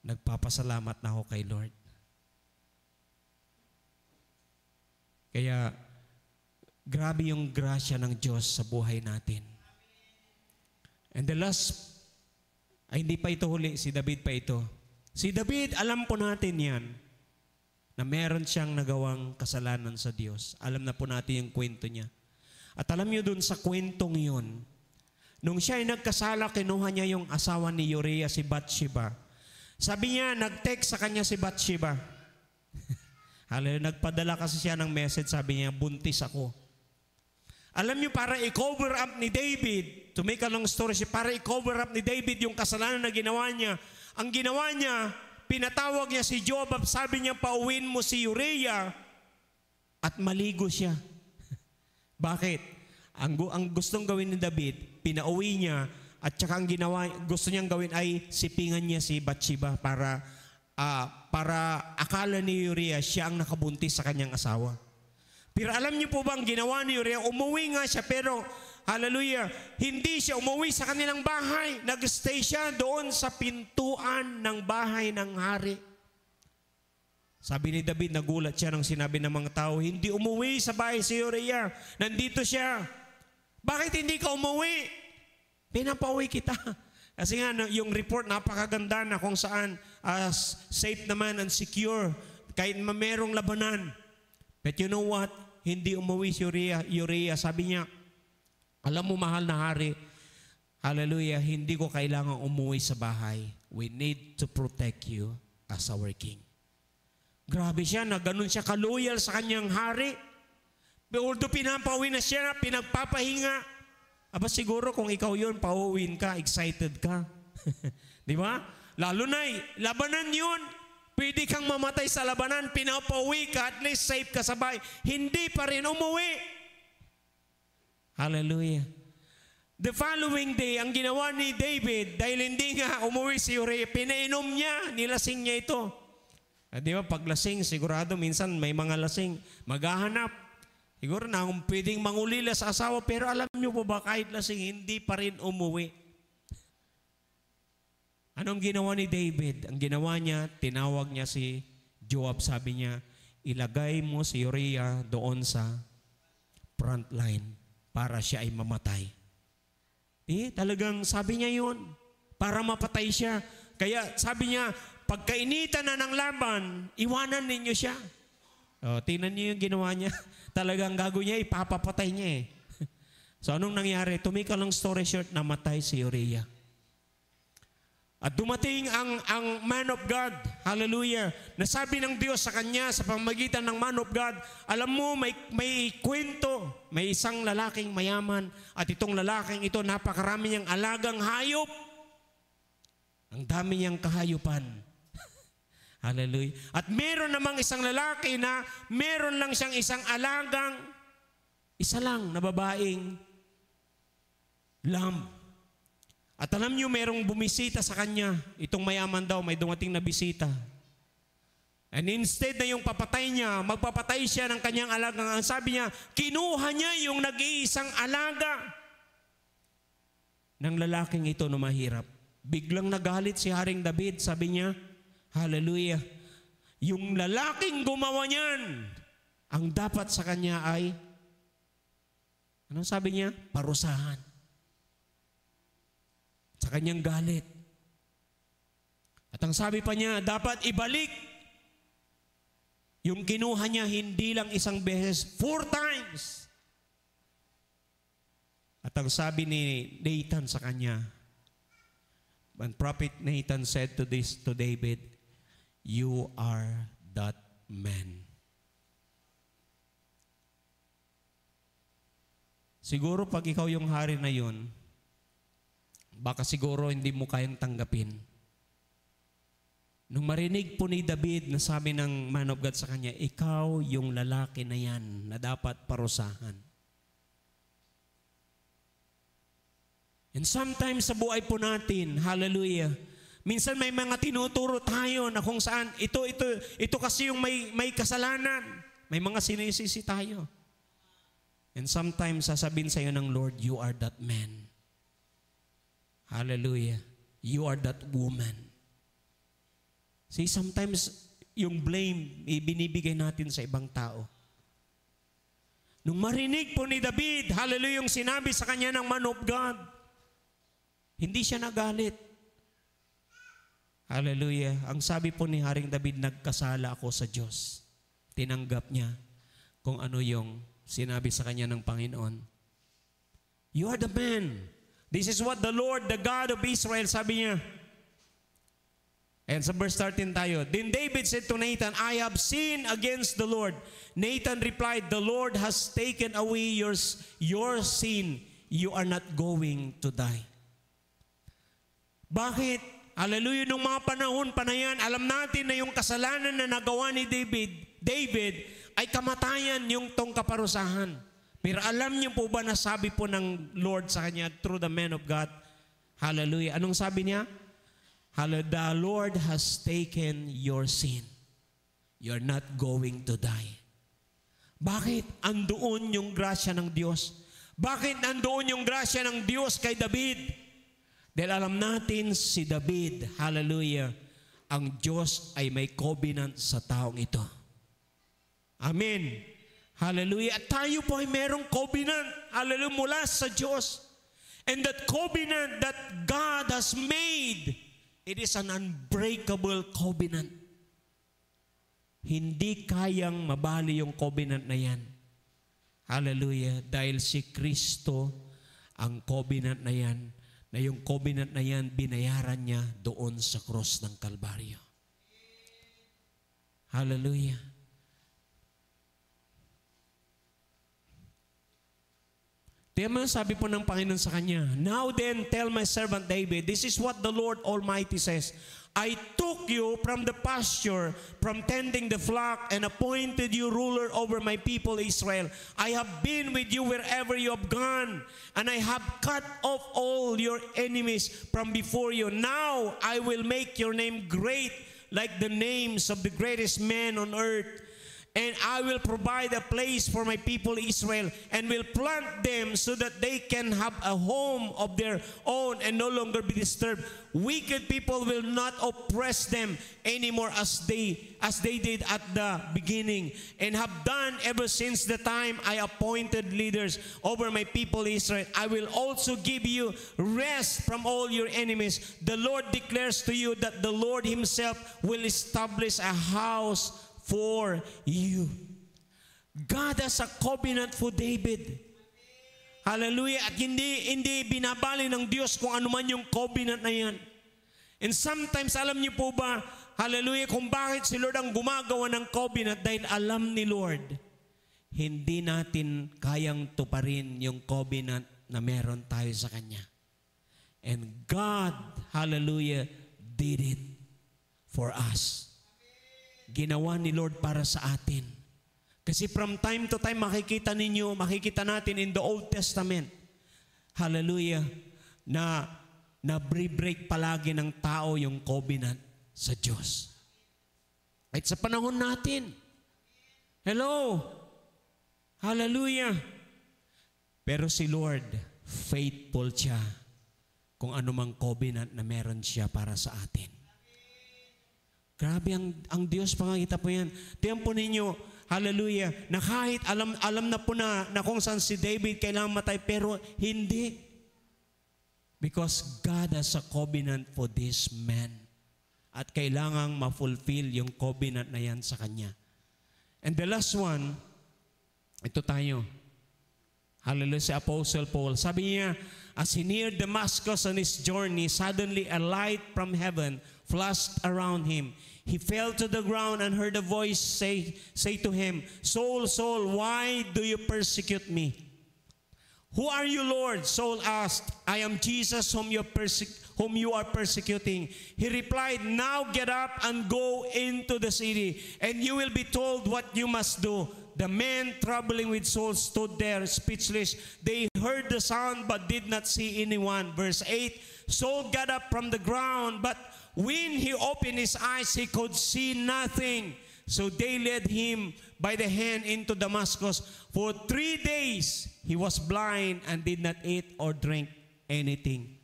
Nagpapasalamat na ako kay Lord. Kaya, grabe yung grasya ng Diyos sa buhay natin. And the last, ay hindi pa ito huli, si David pa ito. Si David, alam po natin yan, na meron siyang nagawang kasalanan sa Diyos. Alam na po natin yung kwento niya. At alam niyo dun sa kwentong yun, nung siya ay nagkasala, kinuha niya yung asawa ni Uriah, si Bathsheba. Sabi niya, nag-text sa kanya si Bathsheba. Hallelujah, nagpadala kasi siya ng message, sabi niya, buntis ako. Alam niyo, para i-cover up ni David, to make a long story, para i-cover up ni David yung kasalanan na ginawa niya, ang ginawa niya, pinatawag niya si Joab, sabi niya, pauwiin mo si Uriah at maligo siya. Bakit? Ang gustong gawin ni David, pinauwi niya, at saka ang ginawa, gusto niyang gawin ay sipingan niya si Bathsheba para akala ni Uriah siya ang nakabuntis sa kanyang asawa. Pero alam niyo po ba ang ginawa ni Uriah? Umuwi nga siya, pero hallelujah, hindi siya umuwi sa kanilang bahay. Nag-stay siya doon sa pintuan ng bahay ng hari. Sabi ni David, nagulat siya nang sinabi ng mga tao, hindi umuwi sa bahay si Uriah. Nandito siya. Bakit hindi ka umuwi? Pinapauwi kita. Kasi nga, yung report napakaganda na kung saan safe naman and secure kahit merong labanan. But you know what? Hindi umuwi si Uriah. Sabi niya, alam mo mahal na hari, hallelujah, hindi ko kailangang umuwi sa bahay. We need to protect you as our king. Grabe siya na ganun siya ka-loyal sa kanyang hari. Although pinapawi na siya, pinagpapahinga. Aba siguro kung ikaw yun, pauwiin ka, excited ka. Di ba? Lalo na labanan yun. Pwede kang mamatay sa labanan, pinapauwi ka, at least safe ka sa bahay. Hindi pa rin umuwi. Hallelujah. The following day, ang ginawa ni David, dahil hindi nga umuwi si Uriah, pinainom niya, nilasing niya ito. Di ba, pag lasing, sigurado minsan may mga lasing, maghahanap. Siguro na kung pwedeng mangulila sa asawa, pero alam niyo po ba, kahit lasing, hindi pa rin umuwi. Anong ginawa ni David? Ang ginawa niya, tinawag niya si Joab, sabi niya, ilagay mo si Uriah doon sa front line para siya ay mamatay. Talagang sabi niya yun, para mapatay siya. Kaya sabi niya, pagkainitan na ng laban, iwanan ninyo siya. Tingnan niyo yung ginawa niya. Talagang gagawin niya, ipapapatay niya eh. So anong nangyari? Tumika lang story short, namatay si Uriah. At dumating ang man of God, hallelujah, nasabi ng Diyos sa kanya sa pamamagitan ng man of God, alam mo, may kwento, may isang lalaking mayaman at itong lalaking ito, napakarami niyang alagang hayop. Ang dami niyang kahayupan. Hallelujah. At meron namang isang lalaki na meron lang siyang isang alagang, isa lang na babaeng lamb. At alam niyo, merong bumisita sa kanya. Itong mayaman daw, may dumating na bisita. And instead na yung papatay niya, magpapatay siya ng kanyang alagang. Ang sabi niya, kinuha niya yung nag-iisang alaga ng lalaking ito na mahirap. Biglang nagalit si Haring David, sabi niya, hallelujah, yung lalaking gumawa niyan, ang dapat sa kanya ay, anong sabi niya? Parusahan. Sa kanyang galit. At ang sabi pa niya, dapat ibalik yung kinuha niya hindi lang isang beses, 4 times. At ang sabi ni Nathan sa kanya, when Prophet Nathan said to David, you are that man. Siguro pag ikaw yung hari na yun, baka siguro hindi mo kayang tanggapin. Nung marinig po ni David na sabi ng man of God sa kanya, ikaw yung lalaki na yan na dapat parusahan. And sometimes sa buhay po natin, hallelujah, minsan may mga tinuturo tayo na kung saan, ito kasi yung may kasalanan. May mga sinisisi tayo. And sometimes sasabihin sa iyo ng Lord, you are that man. Hallelujah. You are that woman. See, sometimes yung blame, ibinibigay natin sa ibang tao. Nung marinig po ni David, hallelujah, yung sinabi sa kanya ng man of God, hindi siya nagalit. Hallelujah. Ang sabi po ni Haring David, nagkasala ako sa Diyos. Tinanggap niya kung ano yung sinabi sa kanya ng Panginoon. You are the man. This is what the Lord, the God of Israel, sabi niya. And sa verse 13 tayo. Then David said to Nathan, I have sinned against the Lord. Nathan replied, the Lord has taken away your sin. You are not going to die. Bakit? Hallelujah, nung mga panahon pa na yan, alam natin na yung kasalanan na nagawa ni David ay kamatayan yung tong kaparusahan. Pero alam niyo po ba na sabi po ng Lord sa kanya through the man of God? Hallelujah. Anong sabi niya? Hallelujah. The Lord has taken your sin. You're not going to die. Bakit? Andoon yung grasya ng Diyos. Bakit andoon yung grasya ng Diyos kay David? Dahil alam natin si David, hallelujah, ang Diyos ay may covenant sa taong ito. Amen. Hallelujah. At tayo po ay merong covenant, hallelujah, mula sa Diyos. And that covenant that God has made, it is an unbreakable covenant. Hindi kayang mabali yung covenant na yan. Hallelujah. Dahil si Kristo ang covenant na yan, na yung covenant na yan, binayaran niya doon sa cross ng Kalbaryo. Hallelujah. Tingnan mo, sabi po ng Panginoon sa kanya, "Now then, tell my servant David, this is what the Lord Almighty says. I took you from the pasture, from tending the flock, and appointed you ruler over my people Israel. I have been with you wherever you have gone, and I have cut off all your enemies from before you. Now I will make your name great, like the names of the greatest men on earth. And I will provide a place for my people Israel, and will plant them so that they can have a home of their own and no longer be disturbed. Wicked people will not oppress them anymore as they did at the beginning, and have done ever since the time I appointed leaders over my people Israel. I will also give you rest from all your enemies. The Lord declares to you that the Lord himself will establish a house for you." God has a covenant for David. Hallelujah. At hindi binabali ng Diyos kung ano man yung covenant na yan. And sometimes, alam niyo po ba, hallelujah, kung bakit si Lord ang gumagawa ng covenant? Dahil alam ni Lord, hindi natin kayang tuparin yung covenant na meron tayo sa Kanya. And God, hallelujah, did it for us. Ginawa ni Lord para sa atin. Kasi from time to time, makikita natin in the Old Testament, hallelujah, na break palagi ng tao yung covenant sa Diyos. At sa panahon natin, hello, hallelujah. Pero si Lord, faithful siya kung anumang covenant na meron siya para sa atin. Grabe ang Diyos, pangakita po yan. Tiyan po ninyo, hallelujah, na kahit alam na po na kung saan si David kailangan matay, pero hindi. Because God has a covenant for this man. At kailangang ma-fulfill yung covenant na yan sa kanya. And the last one, ito tayo. Hallelujah, si Apostle Paul. Sabi niya, as he neared Damascus on his journey, suddenly a light from heaven flashed around him. He fell to the ground and heard a voice say to him, "Saul, Saul, why do you persecute me?" "Who are you, Lord?" Saul asked. "I am Jesus whom you are persecuting." He replied, "Now get up and go into the city, and you will be told what you must do." The men traveling with Saul stood there speechless. They heard the sound but did not see anyone. Verse 8, Saul got up from the ground, but when he opened his eyes, he could see nothing. So they led him by the hand into Damascus. For 3 days, he was blind and did not eat or drink anything.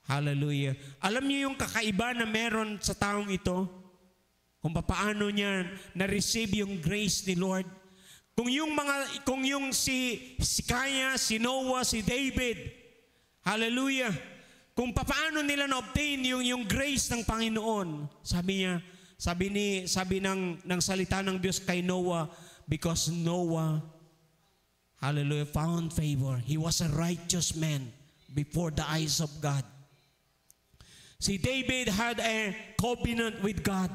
Hallelujah. Alam niyo yung kakaiba na meron sa taong ito? Kung paano niya na-receive yung grace ni Lord. Kung yung si Kaya, si Noah, si David, hallelujah, kung paano nila na-obtain yung grace ng Panginoon, sabi ng salita ng Diyos kay Noah, because Noah, hallelujah, found favor. He was a righteous man before the eyes of God. Si David had a covenant with God.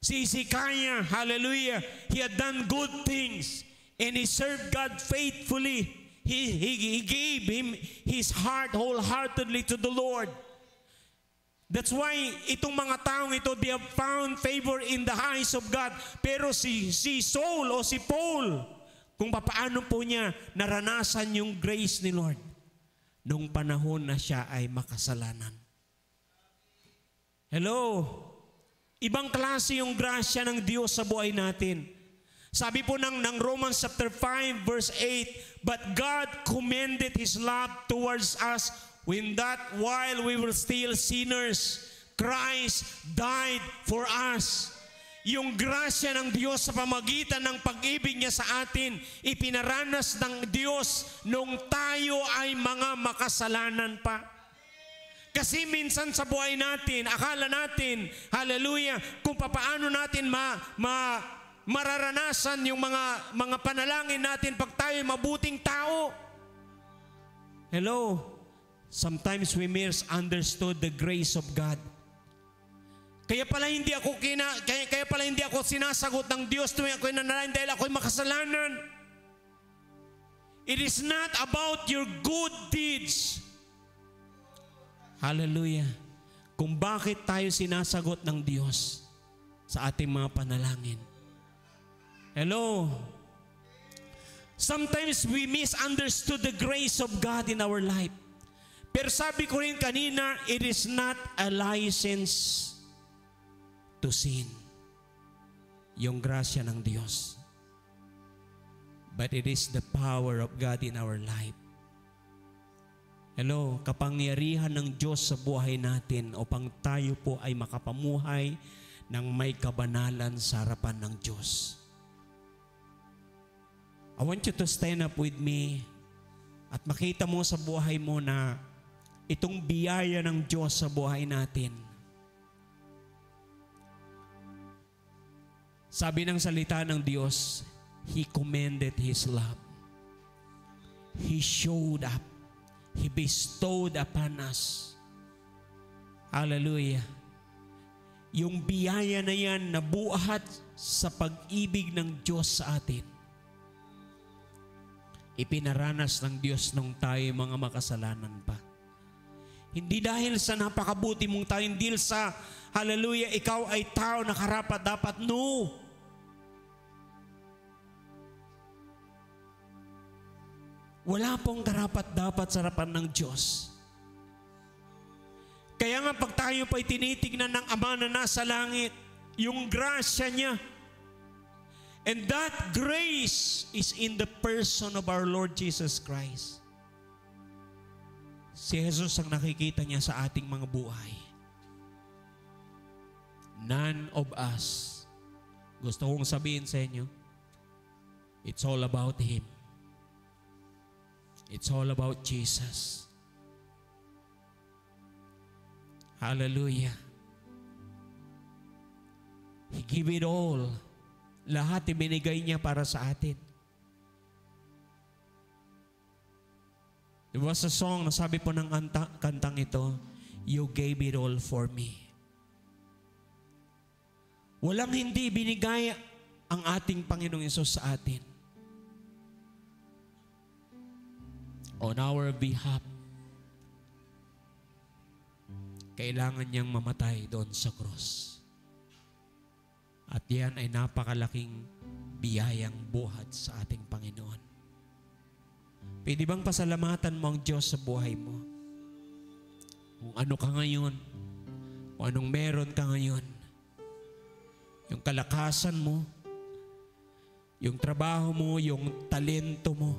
Si Hezekiah, hallelujah, he had done good things and he served God faithfully. He gave him his heart wholeheartedly to the Lord. That's why itong mga taong ito, they have found favor in the eyes of God. Pero si Saul o si Paul, kung paano po niya naranasan yung grace ni Lord nung panahon na siya ay makasalanan. Hello? Ibang klase yung grasya ng Diyos sa buhay natin. Sabi po ng Romans chapter 5 verse 8, but God commended His love towards us when that while we were still sinners, Christ died for us. Yung grasya ng Diyos sa pamagitan ng pag-ibig niya sa atin, ipinaranas ng Diyos nung tayo ay mga makasalanan pa. Kasi minsan sa buhay natin, akala natin, hallelujah, kung papaano natin mararanasan yung mga panalangin natin pag tayo mabuting tao. Hello, sometimes we misunderstood the grace of God. Kaya pala hindi ako sinasagot ng Diyos tuwing ako'y nanalangin dahil ako'y makasalanan. It is not about your good deeds. Hallelujah. Kung bakit tayo sinasagot ng Diyos sa ating mga panalangin. Hello. Sometimes we misunderstood the grace of God in our life. Pero sabi ko rin kanina, it is not a license to sin. Yung grasya ng Diyos. But it is the power of God in our life. Hello, kapangyarihan ng Diyos sa buhay natin upang tayo po ay makapamuhay ng may kabanalan sa harapan ng Diyos. I want you to stand up with me at makita mo sa buhay mo na itong biyaya ng Diyos sa buhay natin. Sabi ng salita ng Diyos, He commended His love. He showed up. He bestowed upon us. Hallelujah. Yung biyaya na yan nabuhat sa pag-ibig ng Diyos sa atin. Ipinaranas ng Diyos nung tayo mga makasalanan pa. Hindi dahil sa napakabuti mong tayo, hindi sa, hallelujah, ikaw ay tao na karapat dapat. No. Wala pong karapat-dapat sa harapan ng Diyos. Kaya nga pag tayo pa'y tinitignan ng Ama na nasa langit, yung grasya niya, and that grace is in the person of our Lord Jesus Christ. Si Jesus ang nakikita niya sa ating mga buhay. None of us. Gusto kong sabihin sa inyo, it's all about Him. It's all about Jesus. Hallelujah. He gave it all. Lahat ibinigay niya para sa atin. There was a song na sabi po ng kantang ito, You gave it all for me. Walang hindi binigay ang ating Panginoong Hesus sa atin. On our behalf, kailangan niyang mamatay doon sa cross. At yan ay napakalaking biyayang buhat sa ating Panginoon. Pwede bang pasalamatan mo ang Diyos sa buhay mo? Kung ano ka ngayon, kung anong meron ka ngayon, yung kalakasan mo, yung trabaho mo, yung talento mo,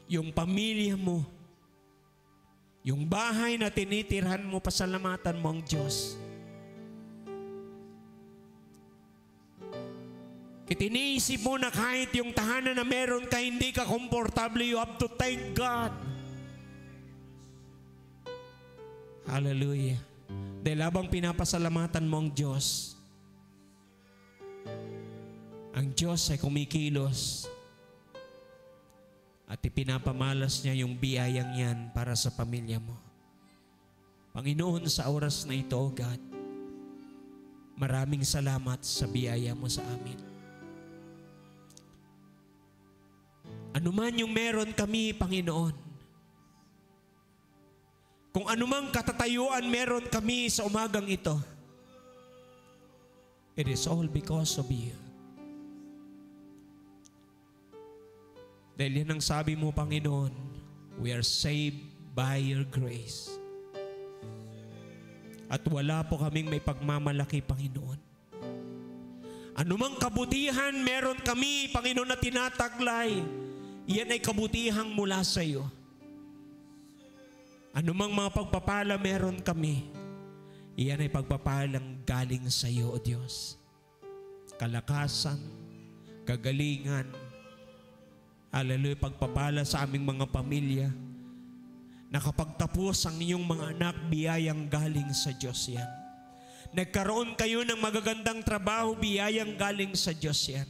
yung pamilya mo, yung bahay na tinitirhan mo, pasalamatan mo ang Diyos. Itiniisip mo na kahit yung tahanan na meron ka, hindi ka komportable, you have to thank God. Hallelujah. Dahil habang pinapasalamatan mo ang Diyos ay kumikilos at ipinapamalas niya yung biyayang yan para sa pamilya mo. Panginoon, sa oras na ito, O God, maraming salamat sa biyaya mo sa amin. Ano man yung meron kami, Panginoon, kung anumang katatayuan meron kami sa umagang ito, it is all because of you. Dahil yan ang sabi mo, Panginoon, we are saved by your grace. At wala po kaming may pagmamalaki, Panginoon. Anumang kabutihan meron kami, Panginoon, na tinataglay, yan ay kabutihang mula sa iyo. Anumang mga pagpapala meron kami, Iyan ay pagpapalang galing sa iyo, O Diyos. Kalakasan, kagalingan, hallelujah, pagpapala sa aming mga pamilya. Nakapagtapos ang inyong mga anak, biyayang galing sa Diyos yan. Nagkaroon kayo ng magagandang trabaho, biyayang galing sa Diyos yan.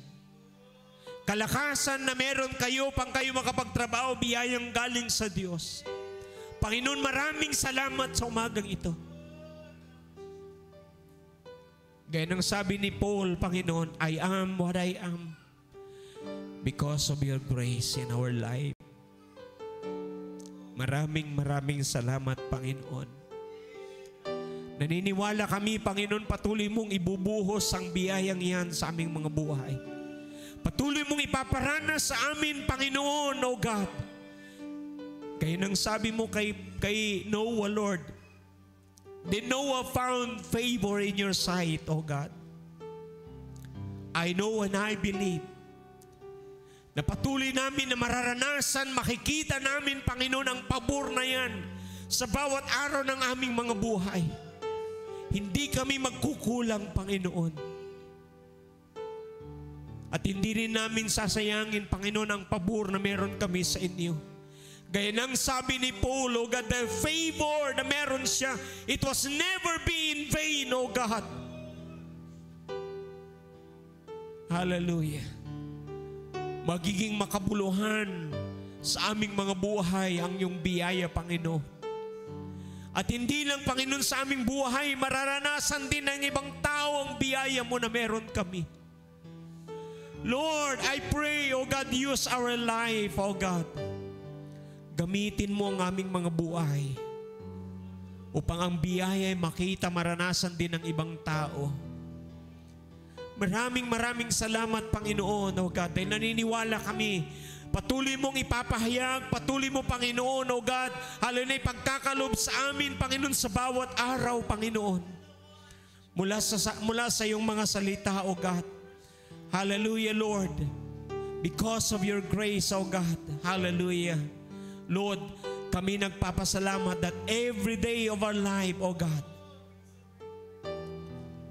Kalakasan na meron kayo pang kayo makapagtrabaho, biyayang galing sa Diyos. Panginoon, maraming salamat sa umagang ito. Gaya ng sabi ni Paul, Panginoon, I am what I am because of your grace in our life. Maraming salamat, Panginoon. Naniniwala kami, Panginoon, patuloy mong ibubuhos ang biyayang yan sa aming mga buhay. Patuloy mong ipaparanas sa amin, Panginoon, O God. Kaya nang sabi mo kay Noah, Lord, did Noah found favor in your sight, O God? I know and I believe na patuloy namin na mararanasan, makikita namin, Panginoon, ang pabor na yan sa bawat araw ng aming mga buhay. Hindi kami magkukulang, Panginoon. At hindi rin namin sasayangin, Panginoon, ang pabor na meron kami sa inyo. Gaya ng sabi ni Paul, O God, the favor na meron siya, it was never be in vain, O God. Hallelujah. Magiging makabuluhan sa aming mga buhay ang iyong biyaya, Panginoon. At hindi lang, Panginoon, sa aming buhay, mararanasan din ng ibang tao ang biyaya mo na meron kami. Lord, I pray, O God, use our life, O God. Gamitin mo ang aming mga buhay upang ang biyaya ay makita, maranasan din ng ibang tao. Maraming salamat, Panginoon, O God, dahil naniniwala kami. Patuloy mong ipapahayag, patuloy mo, Panginoon, O God, hallelujah, pagkakalob sa amin, Panginoon, sa bawat araw, Panginoon. Mula sa iyong mga salita, O God. Hallelujah, Lord. Because of your grace, O God. Hallelujah. Lord, kami nagpapasalamat that every day of our life, O God,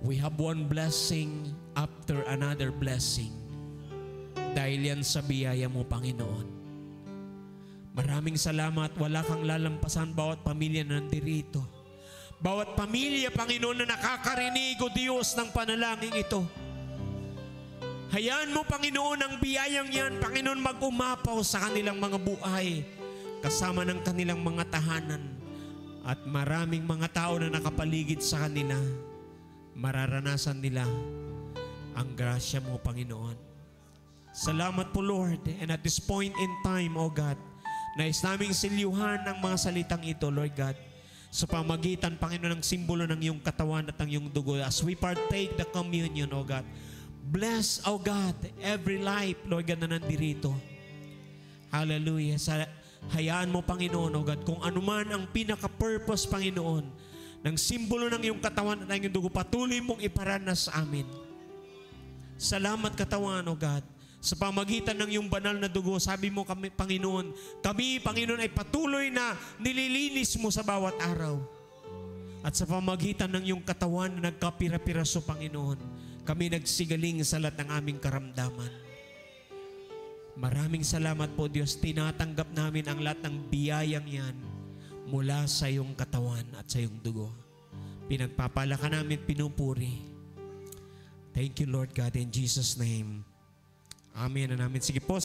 we have one blessing after another blessing. Dahil yan sa biyaya mo, Panginoon. Maraming salamat. Wala kang lalampasan bawat pamilya na nandirito. Bawat pamilya, Panginoon, na nakakarinig, O Diyos, ng panalangin ito. Hayaan mo, Panginoon, ang biyayang yan, Panginoon, mag-umapaw sa kanilang mga buhay, kasama ng kanilang mga tahanan, at maraming mga tao na nakapaligid sa kanila, mararanasan nila ang grasya mo, Panginoon. Salamat po, Lord. And at this point in time, O God, nais naming silyuhan ang mga salitang ito, Lord God, sa pamagitan, Panginoon, ng simbolo ng iyong katawan at ng iyong dugo. As we partake the communion, O God, bless, O God, every life, Lord God, na nandirito. Hallelujah. Hayaan mo, Panginoon, O God, kung anuman ang pinaka-purpose, Panginoon, ng simbolo ng iyong katawan at ng iyong dugo, patuloy mong iparanas sa amin. Salamat, katawan, O God, sa pamagitan ng iyong banal na dugo. Sabi mo kami, Panginoon, Panginoon, ay patuloy na nililinis mo sa bawat araw. At sa pamagitan ng iyong katawan na nagkapira-piraso, Panginoon, kami nagsigaling sa lahat ng aming karamdaman. Maraming salamat po, Diyos. Tinatanggap namin ang lahat ng biyayang yan mula sa iyong katawan at sa iyong dugo. Pinagpapala ka namin, pinupuri. Thank you, Lord God, in Jesus' name. Amen na namin. Sige po.